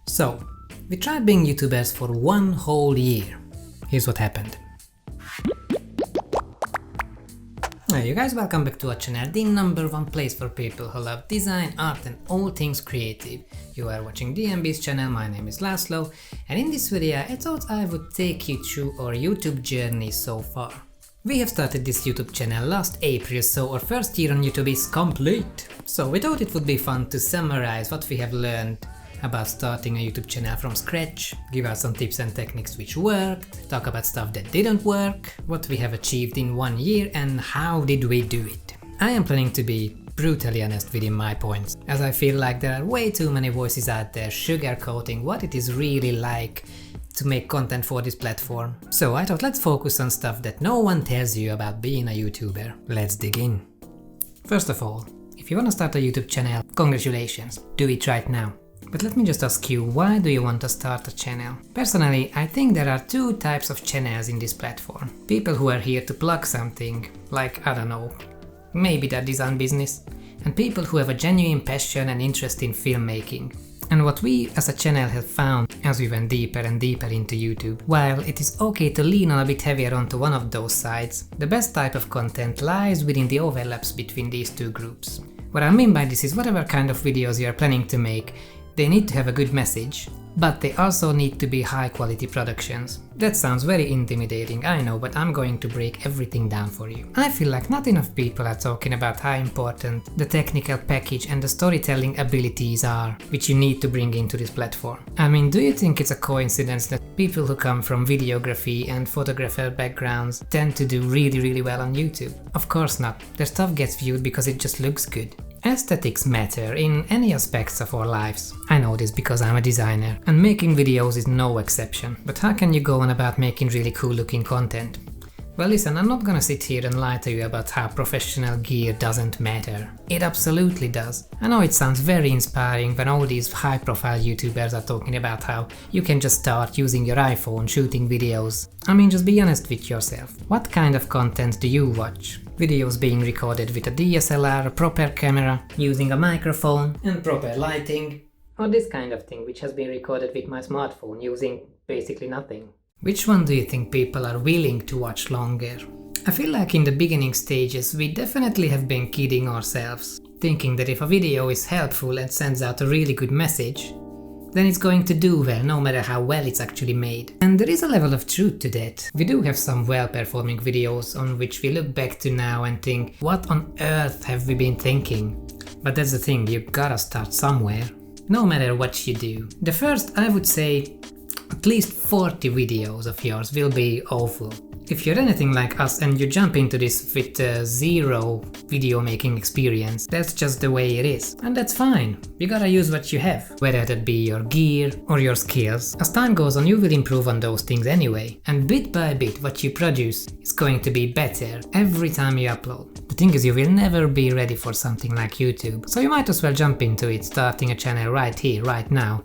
So, we tried being YouTubers for 1 whole year. Here's what happened. Hey you guys, welcome back to our channel, the #1 place for people who love design, art and all things creative. You are watching DMB's channel, my name is Laszlo, and in this video I thought I would take you through our YouTube journey so far. We have started this YouTube channel last April, so our first year on YouTube is complete. So we thought it would be fun to summarize what we have learned about starting a YouTube channel from scratch, give out some tips and techniques which worked, talk about stuff that didn't work, what we have achieved in 1 year and how did we do it. I am planning to be brutally honest within my points, as I feel like there are way too many voices out there sugarcoating what it is really like to make content for this platform. So I thought let's focus on stuff that no one tells you about being a YouTuber. Let's dig in. First of all, if you want to start a YouTube channel, congratulations, do it right now. But let me just ask you, why do you want to start a channel? Personally, I think there are 2 types of channels in this platform. People who are here to plug something, like, I don't know, maybe their design business, and people who have a genuine passion and interest in filmmaking. And what we as a channel have found as we went deeper and deeper into YouTube, while it is okay to lean on a bit heavier onto one of those sides, the best type of content lies within the overlaps between these 2 groups. What I mean by this is whatever kind of videos you are planning to make, they need to have a good message, but they also need to be high quality productions. That sounds very intimidating, I know, but I'm going to break everything down for you. I feel like not enough people are talking about how important the technical package and the storytelling abilities are, which you need to bring into this platform. I mean, do you think it's a coincidence that people who come from videography and photographer backgrounds tend to do really well on YouTube? Of course not. Their stuff gets viewed because it just looks good. Aesthetics matter in any aspects of our lives. I know this because I'm a designer, and making videos is no exception. But how can you go on about making really cool looking content? Well listen, I'm not gonna sit here and lie to you about how professional gear doesn't matter. It absolutely does. I know it sounds very inspiring when all these high profile YouTubers are talking about how you can just start using your iPhone shooting videos. I mean, just be honest with yourself. What kind of content do you watch? Videos being recorded with a DSLR, a proper camera, using a microphone and proper lighting, or this kind of thing which has been recorded with my smartphone using basically nothing. Which one do you think people are willing to watch longer? I feel like in the beginning stages we definitely have been kidding ourselves, thinking that if a video is helpful and sends out a really good message, then it's going to do well no matter how well it's actually made. And there is a level of truth to that. We do have some well-performing videos on which we look back to now and think, what on earth have we been thinking? But that's the thing, you gotta start somewhere, no matter what you do. The first, I would say, at least 40 videos of yours will be awful. If you're anything like us and you jump into this with zero video making experience, that's just the way it is. And that's fine. You gotta use what you have, whether that be your gear or your skills. As time goes on, you will improve on those things anyway. And bit by bit, what you produce is going to be better every time you upload. The thing is, you will never be ready for something like YouTube. So you might as well jump into it, starting a channel right here, right now,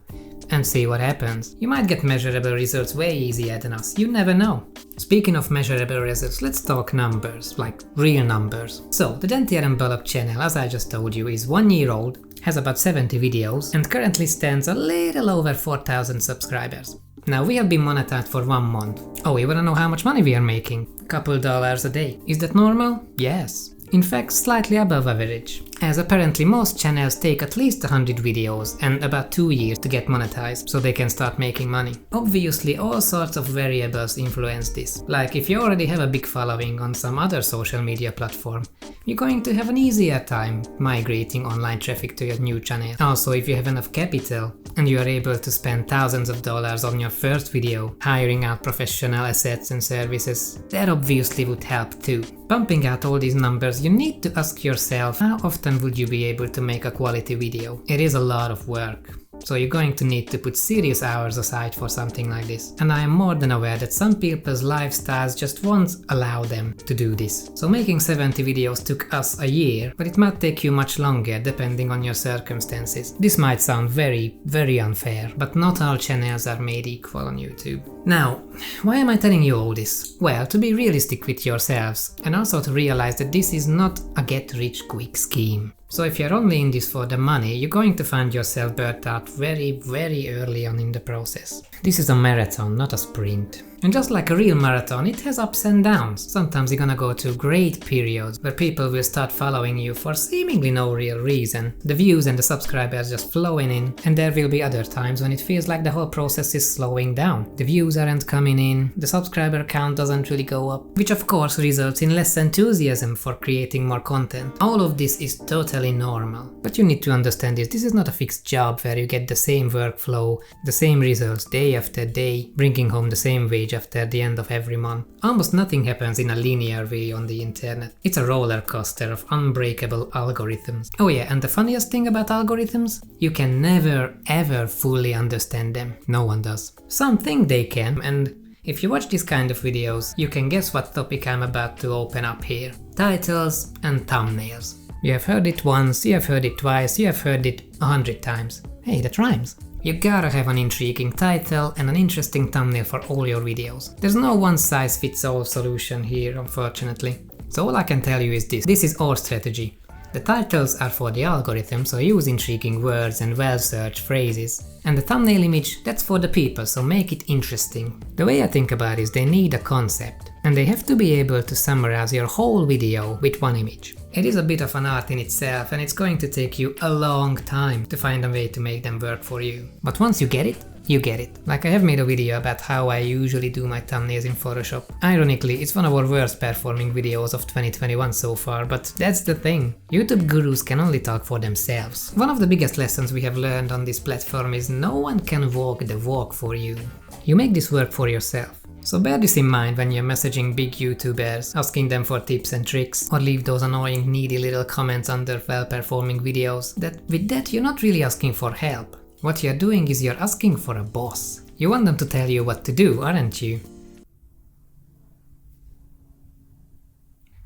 and see what happens. You might get measurable results way easier than us, you never know. Speaking of measurable results, let's talk numbers, like real numbers. So, the Dantier and Balogh channel, as I just told you, is 1 year old, has about 70 videos, and currently stands a little over 4,000 subscribers. Now, we have been monetized for 1 month. Oh, you wanna know how much money we are making? Couple dollars a day. Is that normal? Yes. In fact, slightly above average, as apparently most channels take at least 100 videos and about 2 years to get monetized, so they can start making money. Obviously, all sorts of variables influence this, like if you already have a big following on some other social media platform, you're going to have an easier time migrating online traffic to your new channel. Also, if you have enough capital and you are able to spend thousands of dollars on your first video, hiring out professional assets and services, that obviously would help too. Pumping out all these numbers, you need to ask yourself, how often would you be able to make a quality video? It is a lot of work. So you're going to need to put serious hours aside for something like this. And I am more than aware that some people's lifestyles just won't allow them to do this. So making 70 videos took us a year, but it might take you much longer depending on your circumstances. This might sound very, very unfair, but not all channels are made equal on YouTube. Now, why am I telling you all this? Well, to be realistic with yourselves, and also to realize that this is not a get-rich-quick scheme. So if you're only in this for the money, you're going to find yourself burnt out very, very early on in the process. This is a marathon, not a sprint. And just like a real marathon, it has ups and downs. Sometimes you're gonna go through great periods where people will start following you for seemingly no real reason. The views and the subscribers just flowing in, and there will be other times when it feels like the whole process is slowing down. The views aren't coming in, the subscriber count doesn't really go up, which of course results in less enthusiasm for creating more content. All of this is totally normal. But you need to understand this is not a fixed job where you get the same workflow, the same results day after day, bringing home the same wage after the end of every month. Almost nothing happens in a linear way on the internet. It's a roller coaster of unbreakable algorithms. Oh yeah, and the funniest thing about algorithms? You can never ever fully understand them. No one does. Some think they can, and if you watch this kind of videos, you can guess what topic I'm about to open up here. Titles and thumbnails. You have heard it once, you have heard it twice, you have heard it 100 times. Hey, that rhymes. You gotta have an intriguing title and an interesting thumbnail for all your videos. There's no one-size-fits-all solution here, unfortunately. So all I can tell you is this is our strategy. The titles are for the algorithm, so use intriguing words and well-searched phrases. And the thumbnail image, that's for the people, so make it interesting. The way I think about it is they need a concept, and they have to be able to summarize your whole video with one image. It is a bit of an art in itself, and it's going to take you a long time to find a way to make them work for you. But once you get it, you get it. Like I have made a video about how I usually do my thumbnails in Photoshop. Ironically, it's one of our worst performing videos of 2021 so far, but that's the thing. YouTube gurus can only talk for themselves. One of the biggest lessons we have learned on this platform is no one can walk the walk for you. You make this work for yourself. So bear this in mind when you're messaging big YouTubers, asking them for tips and tricks, or leave those annoying needy little comments under well-performing videos. With that you're not really asking for help. What you're doing is you're asking for a boss. You want them to tell you what to do, aren't you?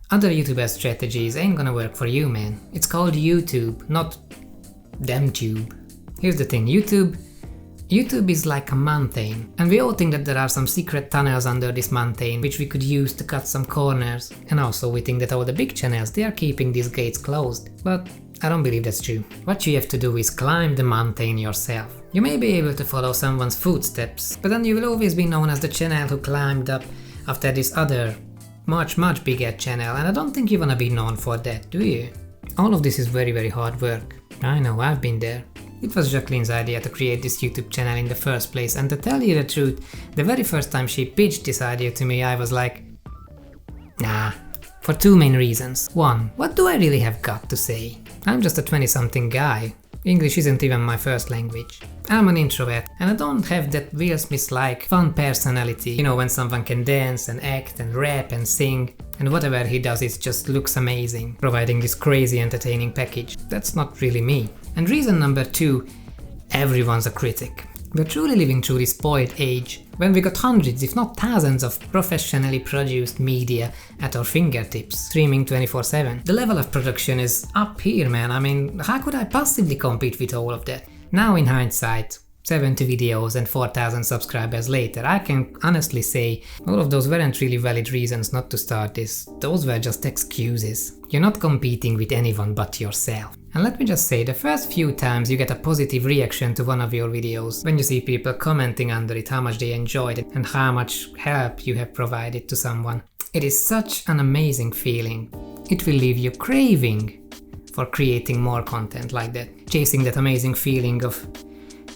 Other YouTuber strategies ain't gonna work for you, man. It's called YouTube, not Demtube. Here's the thing, YouTube is like a mountain, and we all think that there are some secret tunnels under this mountain which we could use to cut some corners. And also we think that all the big channels, they are keeping these gates closed. But I don't believe that's true. What you have to do is climb the mountain yourself. You may be able to follow someone's footsteps, but then you will always be known as the channel who climbed up after this other, much bigger channel, and I don't think you wanna be known for that, do you? All of this is very, very hard work. I know, I've been there. It was Jacqueline's idea to create this YouTube channel in the first place, and to tell you the truth, the very first time she pitched this idea to me, I was like, nah. For two main reasons. One, what do I really have got to say? I'm just a 20-something guy. English isn't even my first language. I'm an introvert, and I don't have that Will Smith-like fun personality, you know, when someone can dance and act and rap and sing, and whatever he does it just looks amazing, providing this crazy entertaining package. That's not really me. And reason number two, everyone's a critic. We're truly living through this spoiled age, when we got hundreds if not thousands of professionally produced media at our fingertips, streaming 24/7. The level of production is up here, man. I mean, how could I possibly compete with all of that? Now in hindsight, 70 videos and 4,000 subscribers later, I can honestly say all of those weren't really valid reasons not to start this. Those were just excuses. You're not competing with anyone but yourself. And let me just say, the first few times you get a positive reaction to one of your videos, when you see people commenting under it how much they enjoyed it and how much help you have provided to someone, it is such an amazing feeling. It will leave you craving for creating more content like that, chasing that amazing feeling of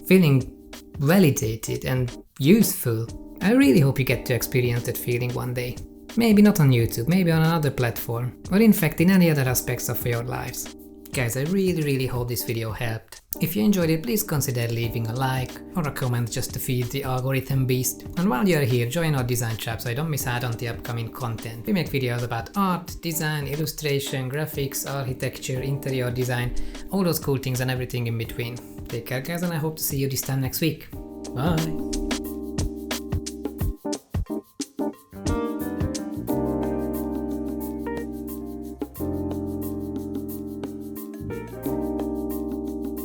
feeling validated and useful. I really hope you get to experience that feeling one day. Maybe not on YouTube, maybe on another platform, or in fact in any other aspects of your lives. Guys, I really hope this video helped. If you enjoyed it, please consider leaving a like or a comment just to feed the algorithm beast. And while you're here, join our design tribe so you don't miss out on the upcoming content. We make videos about art, design, illustration, graphics, architecture, interior design, all those cool things and everything in between. Take care guys, and I hope to see you this time next week. Bye!